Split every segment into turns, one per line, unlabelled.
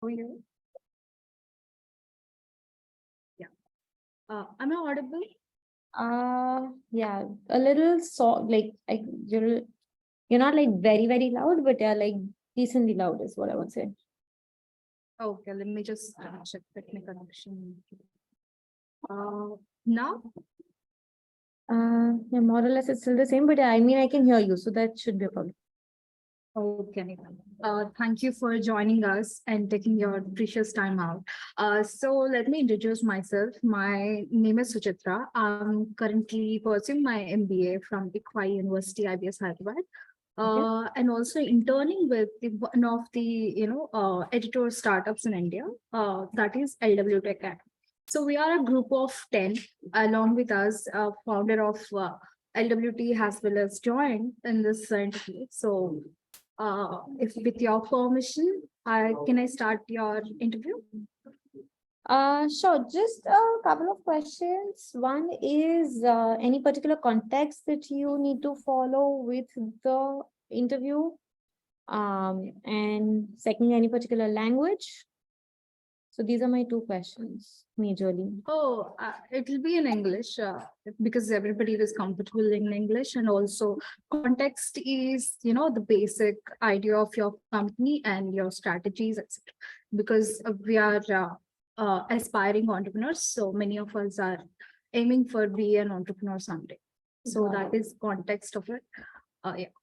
for you. Yeah. Am I audible?
Yeah, a little soft, you're not like very, very loud, but yeah, like decently loud is what I would say.
Okay, let me just check technical connection. Now,
Yeah, more or less it's still the same, but yeah, I mean, I can hear you, so that should be a problem.
okay. Thank you for joining us and taking your precious time out. So let me introduce myself. My name is Suchitra. I'm currently pursuing my MBA from ICWAI University, IBS Hyderabad.
Okay.
And also interning with one of the editor startups in India, that is LW Tech. So we are a group of 10. Along with us, founder of LWT has well as joined in this interview. So if with your permission, can I start your interview?
Sure. Just a couple of questions. One is any particular context that you need to follow with the interview? And second, any particular language? So these are my two questions, majorly.
Oh, it will be in English because everybody is comfortable in English, and also context is the basic idea of your company and your strategies, etc. Because we are aspiring entrepreneurs, so many of us are aiming for be an entrepreneur someday. So that is context of it. Yeah.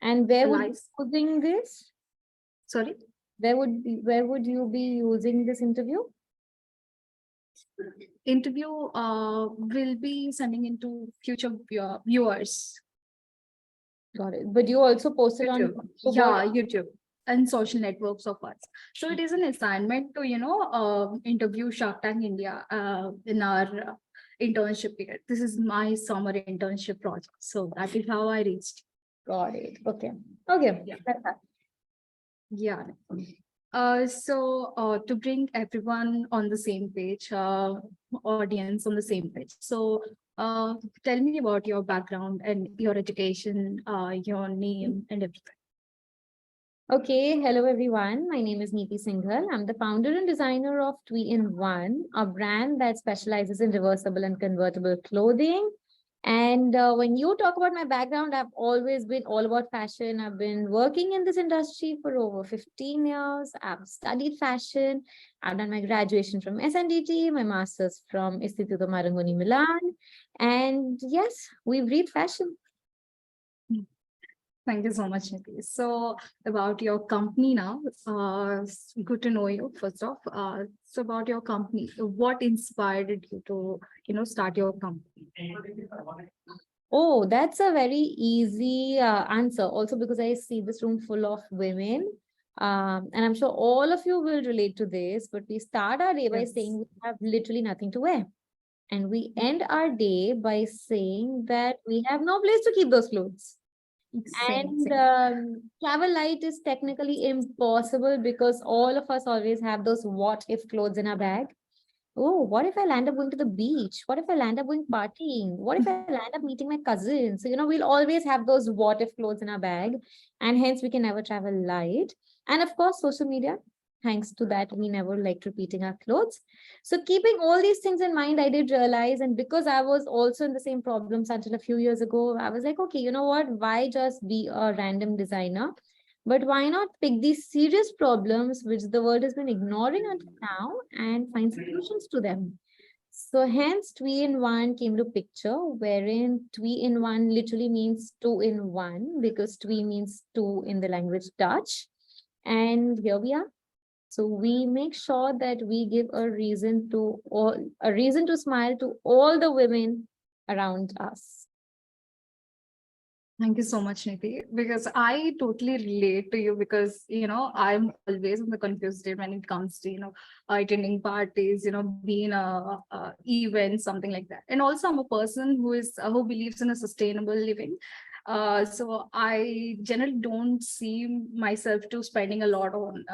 And where would you
Lies.
be using this?
Sorry.
Where would you be using this interview?
Interview will be sending into future viewers.
Got it. But you also posted on
YouTube. Yeah, YouTube and social networks of us. So it is an assignment to interview Shark Tank India in our internship period. This is my summer internship project. So that is how I reached.
Got it. Okay. Okay.
Yeah.
That's that.
Yeah. To bring everyone on the same page, audience on the same page. So tell me about your background and your education, your name and everything.
Okay, hello everyone. My name is Niti Singhal. I'm the founder and designer of 3-in-1, a brand that specializes in reversible and convertible clothing. And when you talk about my background, I've always been all about fashion. I've been working in this industry for over 15 years. I've studied fashion. I've done my graduation from SNDT, my master's from Istituto Marangoni, Milan. And yes, we breathe fashion.
Thank you so much, Niti. So about your company now, good to know you first off. So about your company, what inspired you to, start your company?
Oh, that's a very easy answer. Also, because I see this room full of women. And I'm sure all of you will relate to this, but we start our day by
Yes.
saying we have literally nothing to wear. And we end our day by saying that we have no place to keep those clothes. And travel light is technically impossible because all of us always have those what if clothes in our bag. Oh, what if I land up going to the beach? What if I land up going partying? What if I land up meeting my cousins? So, we'll always have those what if clothes in our bag, and hence we can never travel light. And of course, social media. Thanks to that, we never liked repeating our clothes. So, keeping all these things in mind, I did realize, and because I was also in the same problems until a few years ago, I was like, okay, you know what? Why just be a random designer? But why not pick these serious problems which the world has been ignoring until now and find solutions to them? So hence 3-in-1 came to picture, wherein 3-in-1 literally means 2-in-1 because 3 means 2 in the language Dutch. And here we are. So we make sure that we give a reason to smile to all the women around us.
Thank you so much, Niti, because I totally relate to you because, I'm always in the confused state when it comes to, attending parties, being a event, something like that. And also I'm a person who believes in a sustainable living. So I generally don't see myself to spending a lot on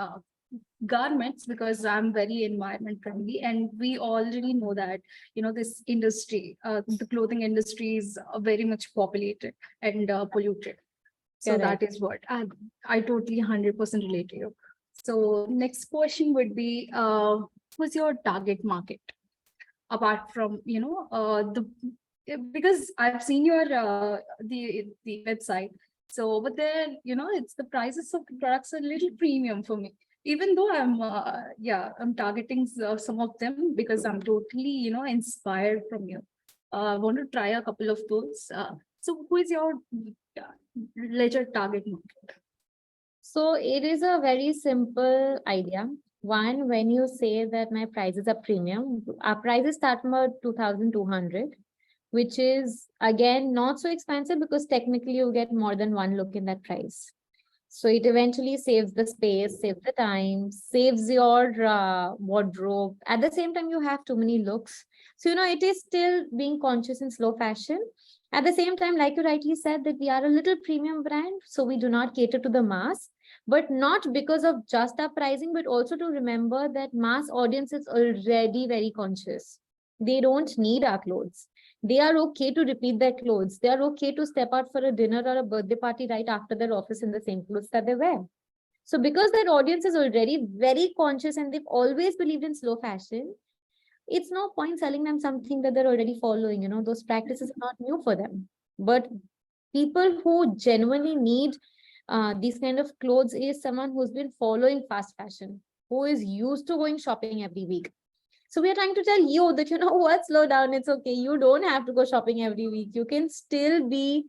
garments because I'm very environment friendly, and we already know that this industry, the clothing industry, is very much populated and polluted. So
Correct.
that is what I totally 100% relate to you. So next question would be, who's your target market? Apart from, because I've seen your the website. So over there, it's the prices of the products are a little premium for me. Even though I'm targeting some of them because I'm totally, inspired from you. I want to try a couple of those. So who is your ledger target market?
So it is a very simple idea. One, when you say that my prices are premium, our prices start from about 2,200, which is again not so expensive because technically you get more than one look in that price. So it eventually saves the space, saves the time, saves your wardrobe. At the same time, you have too many looks. So, it is still being conscious in slow fashion. At the same time, like you rightly said, that we are a little premium brand, so we do not cater to the mass, but not because of just our pricing, but also to remember that mass audience is already very conscious. They don't need our clothes. They are okay to repeat their clothes. They are okay to step out for a dinner or a birthday party right after their office in the same clothes that they wear. So because that audience is already very conscious and they've always believed in slow fashion, it's no point selling them something that they're already following. Those practices are not new for them. But people who genuinely need these kind of clothes is someone who's been following fast fashion, who is used to going shopping every week. So we are trying to tell you that, what, slow down. It's okay. You don't have to go shopping every week. You can still be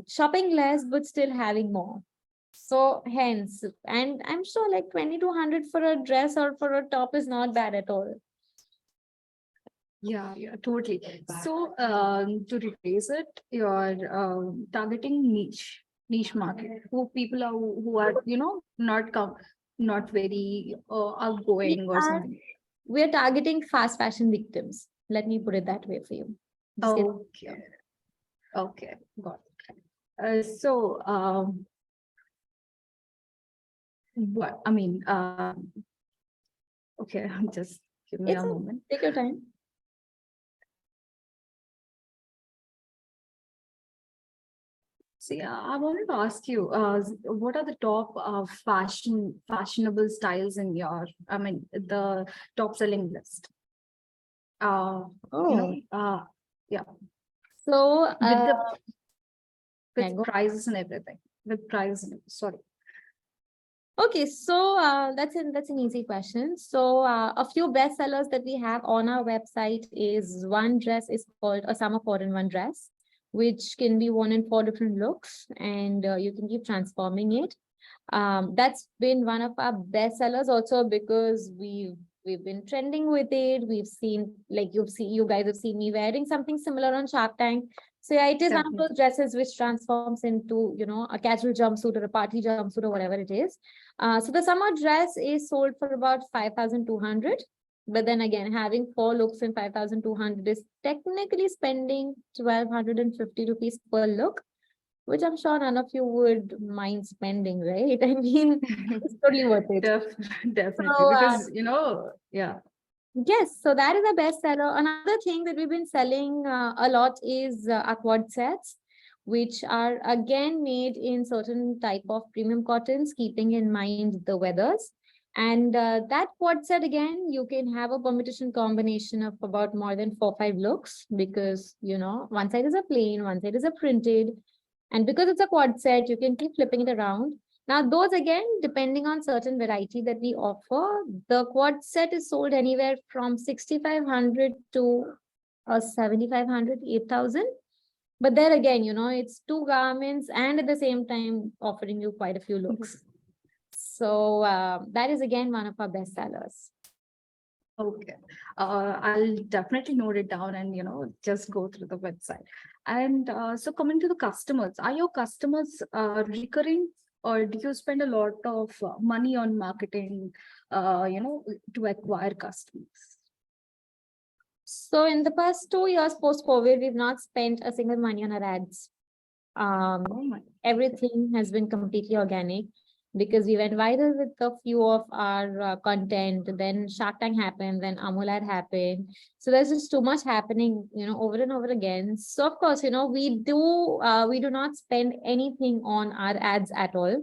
shopping less, but still having more. So hence, and I'm sure like 2,200 for a dress or for a top is not bad at all.
Yeah, totally. So to replace it, you're targeting niche market, who people are who are not very outgoing or something.
We are targeting fast fashion victims. Let me put it that way for you.
Okay, got it. What I mean, okay, just give me a moment.
Take your time.
See, I wanted to ask you, what are the top fashionable styles in your, the top selling list? Yeah.
So
with prices and everything. Sorry.
Okay, so that's an easy question. So a few bestsellers that we have on our website is one dress is called a summer 4-in-1 dress, which can be worn in 4 different looks, and you can keep transforming it. That's been one of our best sellers also because we've been trending with it. We've seen, like you guys have seen me wearing something similar on Shark Tank. So yeah, it is one of those dresses which transforms into, a casual jumpsuit or a party jumpsuit or whatever it is. So the summer dress is sold for about 5,200. But then again, having 4 looks in 5,200 is technically spending 1,250 rupees per look, which I'm sure none of you would mind spending, right? I mean, it's totally worth it.
Definitely, so, because, yeah.
Yes, so that is a bestseller. Another thing that we've been selling a lot is quad sets, which are again made in certain type of premium cottons, keeping in mind the weathers. And that quad set, again, you can have a permutation combination of about more than 4-5 looks because, one side is a plain, one side is a printed. And because it's a quad set, you can keep flipping it around. Now, those again, depending on certain variety that we offer, the quad set is sold anywhere from 6,500 to 7,500, 8,000. But there again, it's 2 garments and at the same time offering you quite a few looks. So that is again one of our best sellers.
Okay, I'll definitely note it down and just go through the website. And so coming to the customers, are your customers recurring, or do you spend a lot of money on marketing, to acquire customers?
So in the past 2 years post-COVID, we've not spent a single money on our ads. Everything has been completely organic because we went viral with a few of our content. Then Shark Tank happened, then Amul ad happened. So there's just too much happening, over and over again. So of course, we do not spend anything on our ads at all.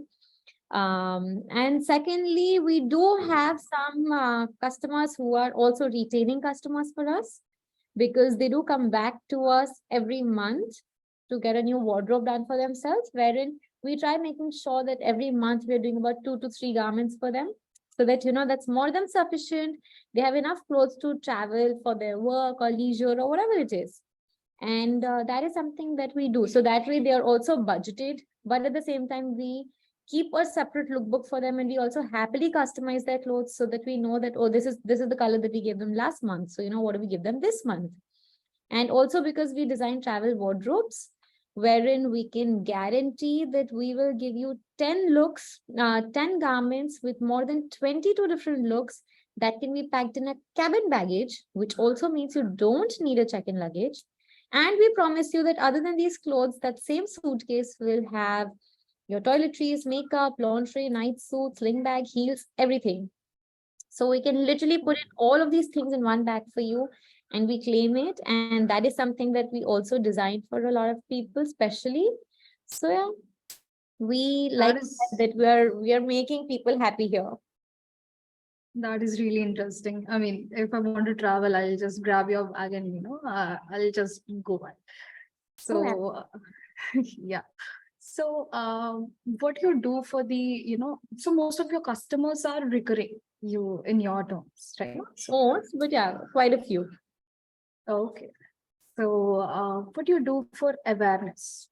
And secondly, we do have some customers who are also retaining customers for us, because they do come back to us every month to get a new wardrobe done for themselves, wherein we try making sure that every month we're doing about 2 to 3 garments for them, so that, that's more than sufficient. They have enough clothes to travel for their work or leisure or whatever it is. And that is something that we do. So that way they are also budgeted, but at the same time, we keep a separate lookbook for them, and we also happily customize their clothes so that we know that, oh, this is the color that we gave them last month. So, what do we give them this month? And also because we design travel wardrobes, wherein we can guarantee that we will give you 10 looks, 10 garments with more than 22 different looks that can be packed in a cabin baggage, which also means you don't need a check-in luggage. And we promise you that other than these clothes, that same suitcase will have your toiletries, makeup, laundry, night suit, sling bag, heels, everything. So we can literally put in all of these things in one bag for you, and we claim it. And that is something that we also designed for a lot of people, especially. So yeah, we like that we are making people happy here.
That is really interesting. I mean, if I want to travel, I'll just grab your bag and, I'll just go back. So, yeah. So, what you do for so most of your customers are recurring you in your terms, right?
Most, but yeah, quite a few.
Okay. So, what do you do for awareness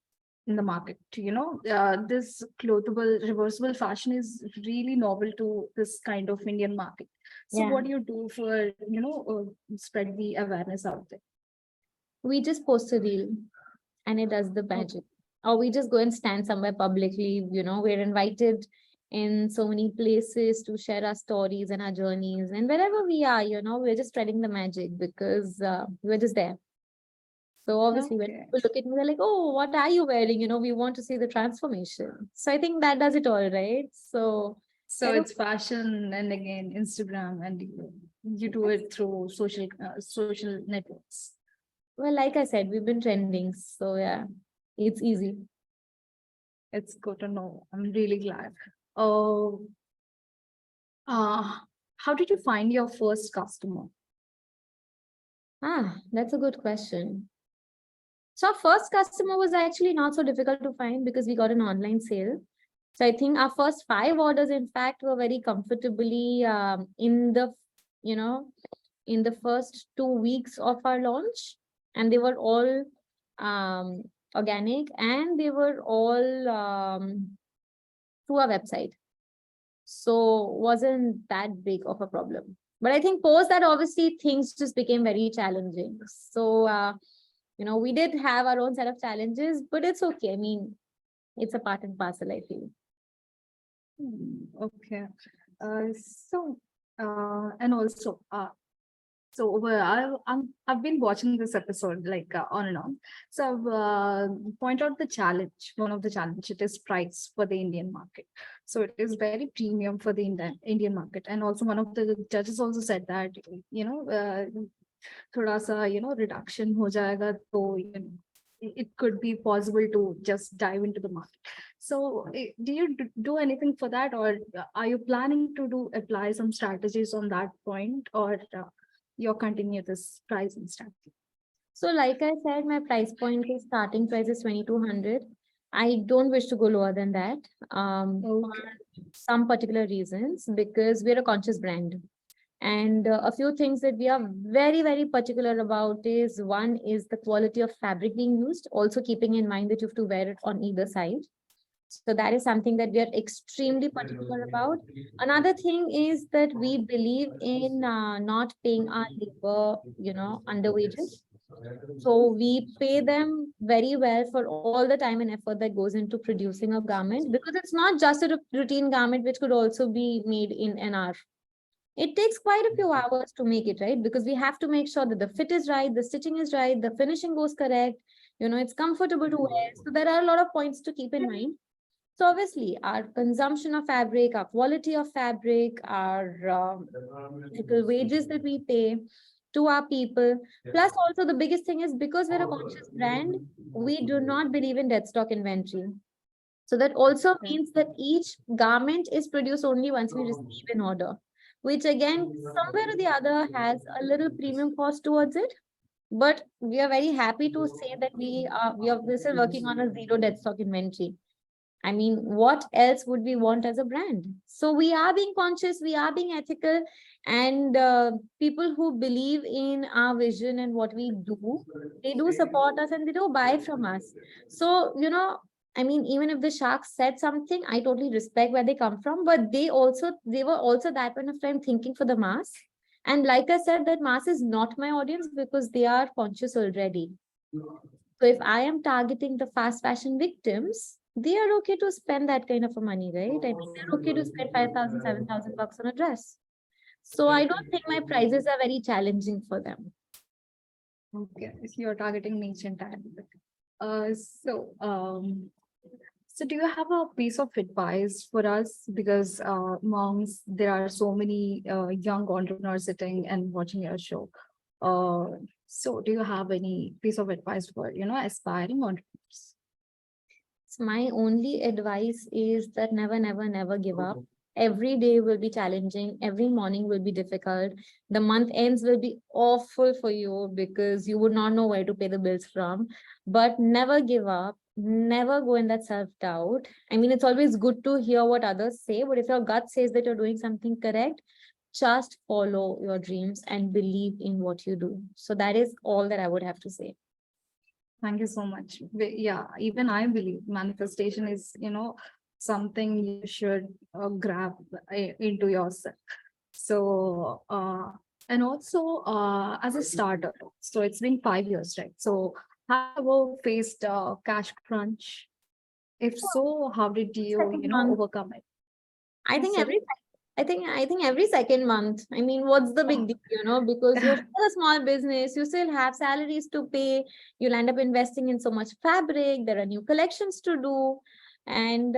in the market? This clothable, reversible fashion is really novel to this kind of Indian market. So,
Yeah.
what do you do for, spread the awareness out there?
We just post a reel and it does the magic. Or we just go and stand somewhere publicly, we're invited in so many places to share our stories and our journeys. And wherever we are, we're just spreading the magic, because we're just there. So obviously when people look at me, they're like, oh, what are you wearing? We want to see the transformation. So I think that does it all, right? So
it's fashion, and again, Instagram, and you do it through social networks.
Well, like I said, we've been trending. So yeah, it's easy.
It's good to know. I'm really glad. Oh, how did you find your first customer?
That's a good question. So our first customer was actually not so difficult to find, because we got an online sale. So I think our first 5 orders, in fact, were very comfortably in the first 2 weeks of our launch, and they were all organic, and they were all through our website. So wasn't that big of a problem. But I think post that, obviously things just became very challenging. So we did have our own set of challenges, but it's okay. I mean, it's a part and parcel, I feel.
Okay. And also, I've been watching this episode like on and on. So I've point out the challenge. One of the challenge, it is price for the Indian market. So it is very premium for the Indian market. And also one of the judges also said that, thoda sa, reduction ho jayega, so it could be possible to just dive into the market. So do you do anything for that, or are you planning to apply some strategies on that point, or you'll continue this pricing strategy?
So like I said, my price point is starting price is 2,200. I don't wish to go lower than that for some particular reasons, because we're a conscious brand. And a few things that we are very, very particular about is, one is the quality of fabric being used, also keeping in mind that you have to wear it on either side. So that is something that we are extremely particular about. Another thing is that we believe in not paying our labor, under wages. So we pay them very well for all the time and effort that goes into producing a garment, because it's not just a routine garment which could also be made in an hour. It takes quite a few hours to make it, right? Because we have to make sure that the fit is right, the stitching is right, the finishing goes correct, it's comfortable to wear. So there are a lot of points to keep in mind. So obviously our consumption of fabric, our quality of fabric, our wages that we pay to our people. Plus also the biggest thing is, because we're a conscious brand, we do not believe in dead stock inventory. So that also
Okay.
means that each garment is produced only once we receive an order, which again, somewhere or the other has a little premium cost towards it. But we are very happy to say that we're still working on a zero dead stock inventory. I mean, what else would we want as a brand? So we are being conscious, we are being ethical, and people who believe in our vision and what we do, they do support us and they do buy from us. So, I mean, even if the sharks said something, I totally respect where they come from, but they were also that point of time thinking for the mass. And like I said, that mass is not my audience because they are conscious already. So if I am targeting the fast fashion victims, they are okay to spend that kind of a money, right? I mean, they're okay to spend 5,000, 7,000 bucks on a dress. So I don't think my prices are very challenging for them.
Okay, so you're targeting niche and talent. Uh, so, um, so do you have a piece of advice for us? Because moms, there are so many young entrepreneurs sitting and watching your show. So do you have any piece of advice for, aspiring entrepreneurs?
So my only advice is that never, never, never give up. Every day will be challenging. Every morning will be difficult. The month ends will be awful for you because you would not know where to pay the bills from. But never give up. Never go in that self-doubt. I mean, it's always good to hear what others say, but if your gut says that you're doing something correct, just follow your dreams and believe in what you do. So that is all that I would have to say.
Thank you so much. Yeah, even I believe manifestation is, something you should grab into yourself. So, and also as a starter, so it's been 5 years, right? So, have you ever faced cash crunch? If so, how did you,
Second month.
overcome it?
I think
Sorry?
every second month. I mean, what's the big
Oh,
deal, because you're still a small business, you still have salaries to pay, you'll end up investing in so much fabric, there are new collections to do, and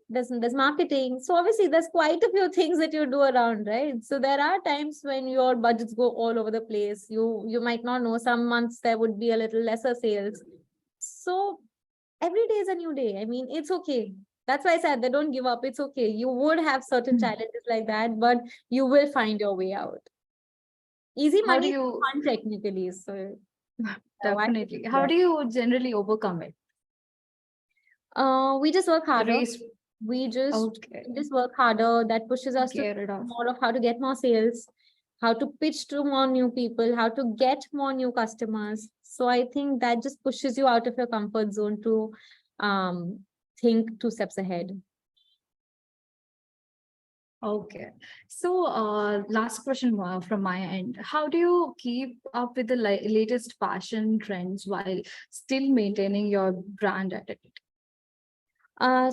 there's marketing. So obviously there's quite a few things that you do around, right? So there are times when your budgets go all over the place. You might not know, some months there would be a little lesser sales. So every day is a new day. I mean, it's okay. That's why I said they don't give up. It's okay. You would have certain challenges like that, but you will find your way out. Easy
how do
money is
you,
fun technically. So why?
definitely, how do you generally overcome it?
We just work harder.
Raise,
We just
okay,
we just work harder. That pushes us to
get it off.
more of how to get more sales, how to pitch to more new people, how to get more new customers. So I think that just pushes you out of your comfort zone to um, think 2 steps ahead.
Okay. So, last question from my end. How do you keep up with the latest fashion trends while still maintaining your brand identity?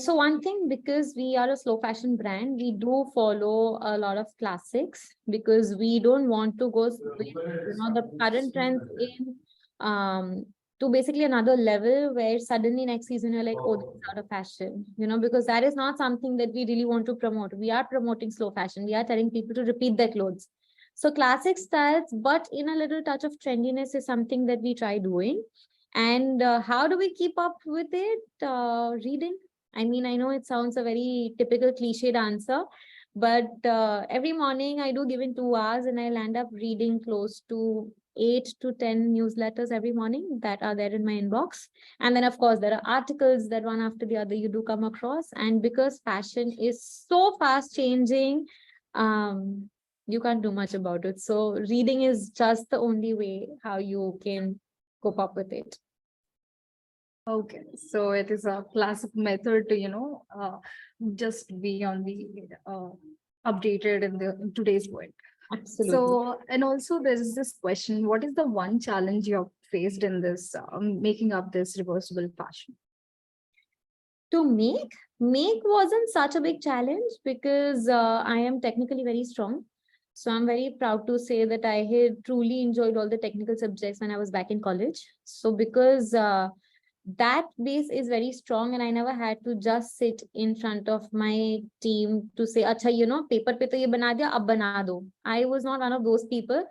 So one thing, because we are a slow fashion brand, we do follow a lot of classics because we don't want to go with, the current trends in um to basically another level where suddenly next season you're like, oh, this is out of fashion, because that is not something that we really want to promote. We are promoting slow fashion. We are telling people to repeat their clothes. So classic styles, but in a little touch of trendiness is something that we try doing. And how do we keep up with it? Reading. I mean, I know it sounds a very typical cliched answer, but every morning I do give in 2 hours and I'll end up reading close to 8 to 10 newsletters every morning that are there in my inbox. And then, of course, there are articles that one after the other you do come across. And because fashion is so fast changing, you can't do much about it. So reading is just the only way how you can cope up with it.
Okay. So it is a classic method to, just be on the updated in today's world.
Absolutely.
So, and also there's this question, what is the one challenge you have faced in this making up this reversible fashion?
To make wasn't such a big challenge because I am technically very strong. So I'm very proud to say that I had truly enjoyed all the technical subjects when I was back in college. So because that base is very strong and I never had to just sit in front of my team to say, acha, paper pe to ye bana diya, ab bana do. I was not one of those people.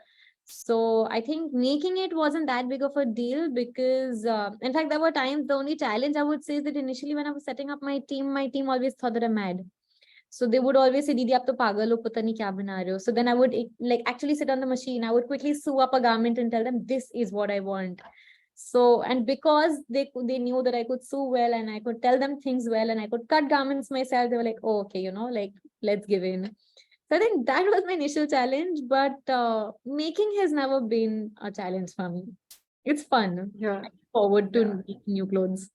So I think making it wasn't that big of a deal because, in fact, there were times the only challenge I would say is that initially when I was setting up my team always thought that I'm mad. So they would always say, Didi, aap to pagal ho, pata nahi kya bana rahe ho. So then I would like actually sit on the machine. I would quickly sew up a garment and tell them, this is what I want. So, and because they knew that I could sew well and I could tell them things well and I could cut garments myself, they were like, oh, okay, like let's give in. So I think that was my initial challenge, but making has never been a challenge for me. It's fun.
Yeah.
I look forward to
Yeah.
making new clothes.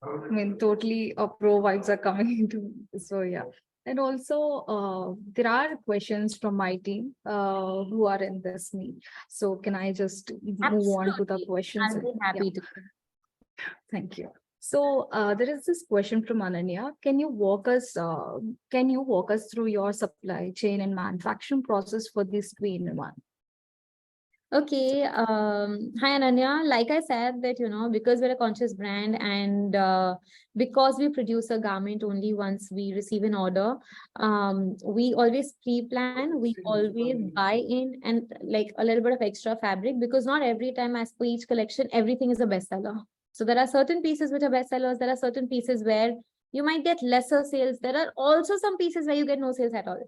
I mean, totally pro vibes are coming into. So yeah. And also, there are questions from my team who are in this meet. So can I just move on to the
Absolutely.
questions?
I'll be
Yeah.
happy to.
Thank you. So there is this question from Ananya. Can you walk us through your supply chain and manufacturing process for this 3-in-1?
Okay. Hi, Ananya. Like I said that, because we're a conscious brand and because we produce a garment only once we receive an order, we always pre-plan, we always buy in and like a little bit of extra fabric because not every time as per each collection, everything is a bestseller. So there are certain pieces which are bestsellers. There are certain pieces where you might get lesser sales. There are also some pieces where you get no sales at all.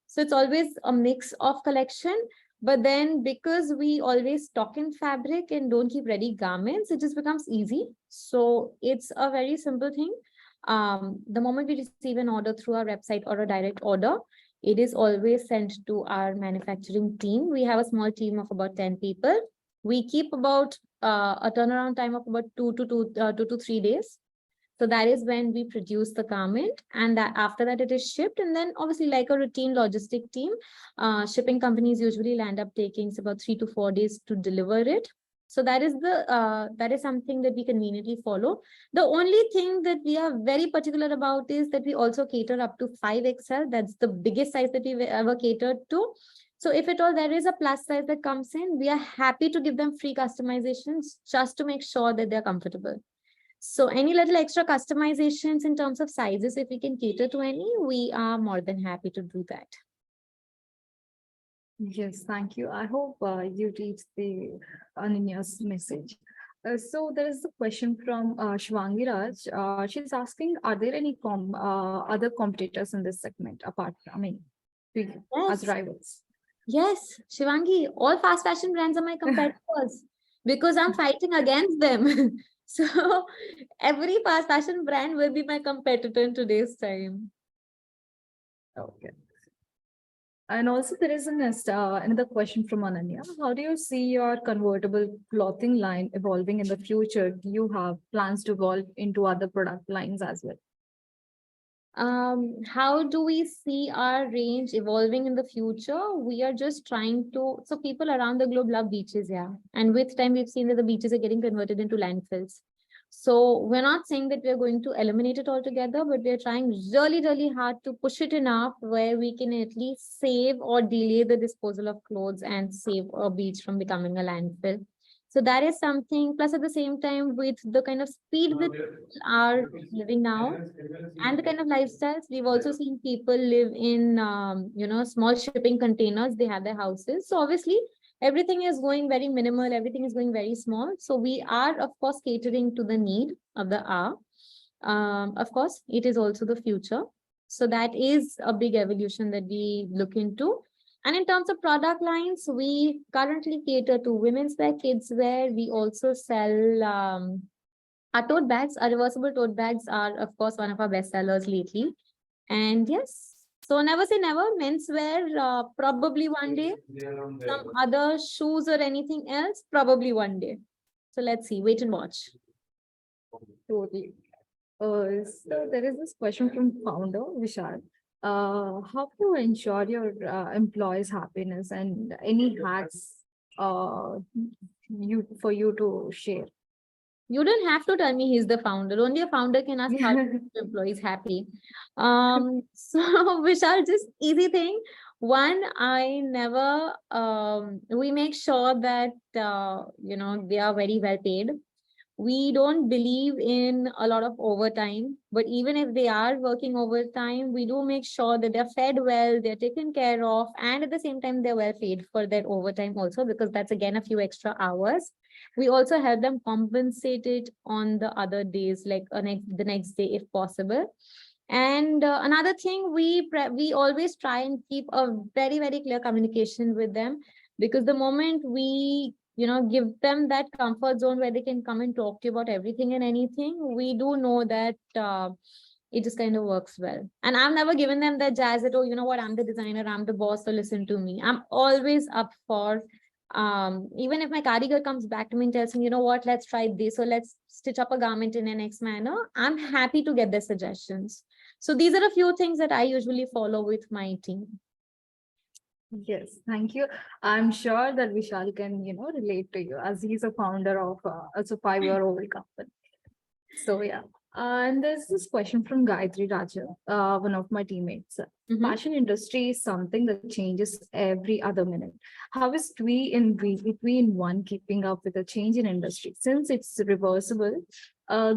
So it's always a mix of collection. But then because we always stock in fabric and don't keep ready garments, it just becomes easy. So it's a very simple thing. The moment we receive an order through our website or a direct order, it is always sent to our manufacturing team. We have a small team of about 10 people. We keep about a turnaround time of about 2 to 3 days. So that is when we produce the garment, and that after that it is shipped. And then obviously like a routine logistic team, shipping companies usually land up taking about 3 to 4 days to deliver it. So that is something that we conveniently follow. The only thing that we are very particular about is that we also cater up to 5XL. That's the biggest size that we've ever catered to. So if at all there is a plus size that comes in, we are happy to give them free customizations just to make sure that they're comfortable. So any little extra customizations in terms of sizes, if we can cater to any, we are more than happy to do that.
Yes, thank you. I hope you reached the Ananya's message. So there is a question from Shwangi Raj. She's asking, are there any other competitors in this segment apart from, to you as
Yes.
rivals?
Yes, Shivangi, all fast fashion brands are my competitors because I'm fighting against them. So every fast fashion brand will be my competitor in today's time.
Okay. And also there is another question from Ananya. How do you see your convertible clothing line evolving in the future? Do you have plans to evolve into other product lines as well?
How do we see our range evolving in the future? We are just trying to, so people around the globe love beaches, yeah. And with time, we've seen that the beaches are getting converted into landfills. So we're not saying that we're going to eliminate it altogether, but we're trying really, really hard to push it enough where we can at least save or delay the disposal of clothes and save a beach from becoming a landfill. So that is something, plus at the same time, with the kind of speed that people are living now, and the kind of lifestyles we've also seen people live in small shipping containers, they have their houses. So obviously everything is going very minimal, everything is going very small. So we are of course catering to the need of the hour. Of course it is also the future, so that is a big evolution that we look into. And in terms of product lines, we currently cater to women's wear, kids wear. We also sell our tote bags, our reversible tote bags are, of course, one of our best sellers lately. And yes, so never say never. Menswear, probably one day. Some other shoes or anything else, probably one day. So let's see, wait and watch.
Totally. So there is this question from founder Vishal. How do you ensure your employees' happiness and any hacks you to share?
You don't have to tell me he's the founder. Only a founder can ask how to keep employees happy. So Vishal, just easy thing. One, I never we make sure that they are very well paid. We don't believe in a lot of overtime, but even if they are working overtime, we do make sure that they're fed well, they're taken care of, and at the same time, they're well paid for their overtime also, because that's again a few extra hours. We also help them compensate it on the other days, like the next day if possible. And another thing, we always try and keep a very clear communication with them, because the moment we give them that comfort zone where they can come and talk to you about everything and anything, we do know that it just kind of works well. And I've never given them that jazz that, oh, you know what, I'm the designer, I'm the boss, so listen to me. I'm always up for even if my karigar comes back to me and tells me, you know what, let's try this, or let's stitch up a garment in an X manner, I'm happy to get their suggestions. So these are a few things that I usually follow with my team.
Yes, thank you. I'm sure that Vishal can, relate to you as he's a founder of a 5-year-old company. So yeah. And there's this question from Gayatri Raja, one of my teammates. Fashion industry is something that changes every other minute. How is we in one keeping up with the change in industry? Since it's reversible,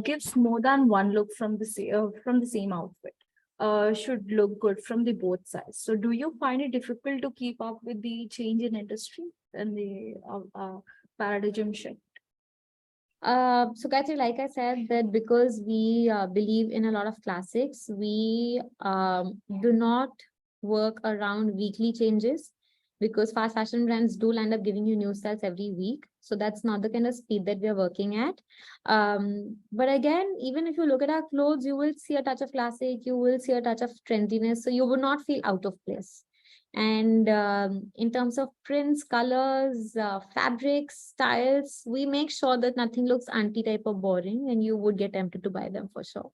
gives more than one look from the same outfit. Should look good from the both sides. So do you find it difficult to keep up with the change in industry and the paradigm shift?
So Gayatri, like I said, that because we believe in a lot of classics, we do not work around weekly changes, because fast fashion brands do end up giving you new styles every week. So that's not the kind of speed that we are working at. But again, even if you look at our clothes, you will see a touch of classic, you will see a touch of trendiness. So you will not feel out of place. And in terms of prints, colors, fabrics, styles, we make sure that nothing looks anti-type or boring, and you would get tempted to buy them for sure.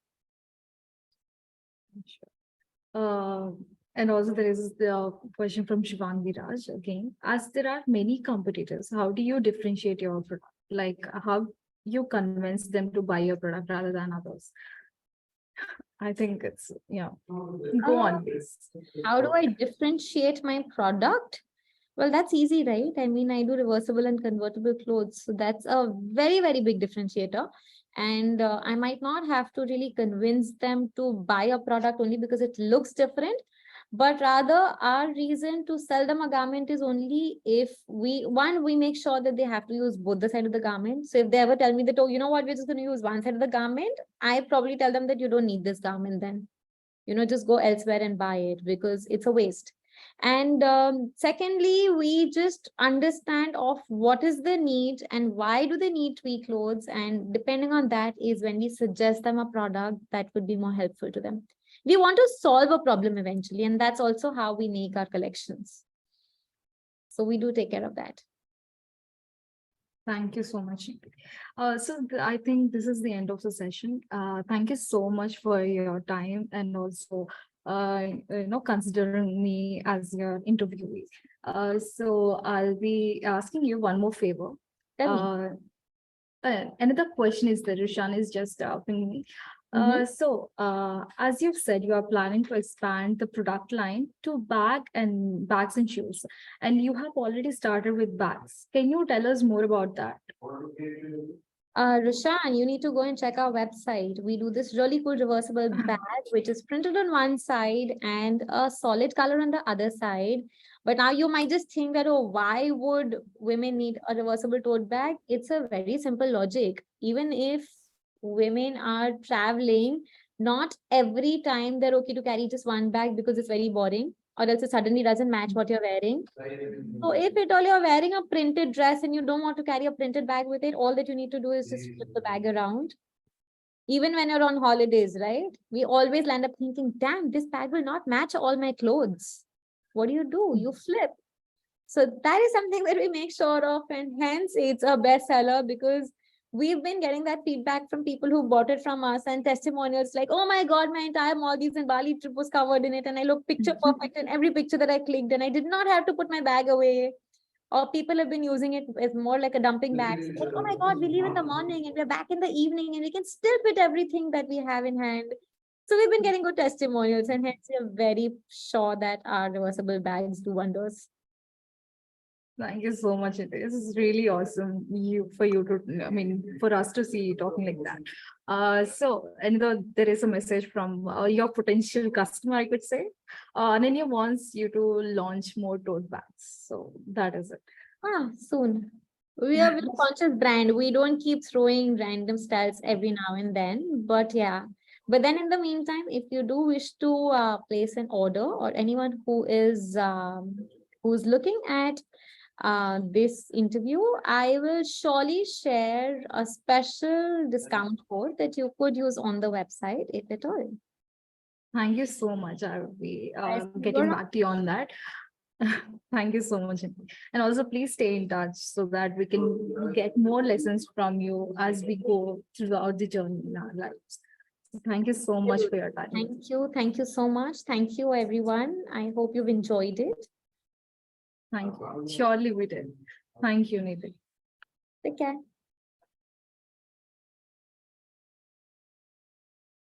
And also there is the question from Shivangi Raj again. As there are many competitors, how do you differentiate your product? Like how you convince them to buy your product rather than others? I think it's, go on, please.
How do I differentiate my product? Well, that's easy, right? I mean, I do reversible and convertible clothes. So that's a very big differentiator. And I might not have to really convince them to buy a product only because it looks different, but rather our reason to sell them a garment is only if we make sure that they have to use both the side of the garment. So if they ever tell me that, oh, you know what, we're just going to use one side of the garment, I probably tell them that you don't need this garment then. Just go elsewhere and buy it, because it's a waste. And secondly, we just understand of what is the need and why do they need tweed clothes, and depending on that is when we suggest them a product that would be more helpful to them. We want to solve a problem eventually, and that's also how we make our collections. So we do take care of that.
Thank you so much. I think this is the end of the session. Thank you so much for your time, and also considering me as your interviewee. So I'll be asking you one more favor. Another question is that Rishan is just asking me. As you've said, you are planning to expand the product line to bags and shoes, and you have already started with bags. Can you tell us more about that?
Roshan, you need to go and check our website. We do this really cool reversible bag, which is printed on one side and a solid color on the other side. But now you might just think that, oh, why would women need a reversible tote bag? It's a very simple logic. Even if women are traveling, not every time they're okay to carry just one bag because it's very boring, or else it suddenly doesn't match what you're wearing. So if at all you're wearing a printed dress and you don't want to carry a printed bag with it, all that you need to do is just flip the bag around. Even when you're on holidays, right? We always land up thinking, damn, this bag will not match all my clothes. What do? You flip. So that is something that we make sure of, and hence it's a bestseller, because we've been getting that feedback from people who bought it from us, and testimonials like, oh my God, my entire Maldives and Bali trip was covered in it, and I look picture perfect in every picture that I clicked, and I did not have to put my bag away. Or people have been using it as more like a dumping bag. So like, oh my God, we leave in the morning and we're back in the evening and we can still fit everything that we have in hand. So we've been getting good testimonials, and hence we're very sure that our reversible bags do wonders.
Thank you so much. This is really awesome for you to, I mean, for us to see you talking like that. So, and there is a message from your potential customer, I could say. Ananya wants you to launch more tote bags. So that is it.
Soon. We are a very conscious brand. We don't keep throwing random styles every now and then. But yeah. But then in the meantime, if you do wish to place an order, or anyone who's looking at this interview, I will surely share a special discount code that you could use on the website, if at all.
Thank you so much. I will be
Guys,
getting back to you on that. Thank you so much. And also, please stay in touch so that we can get more lessons from you as we go throughout the journey in our lives. So thank you so much for your time.
Thank you. Thank you so much. Thank you, everyone. I hope you've enjoyed it.
Thank you. Surely we did. Thank you, Niti.
Take care.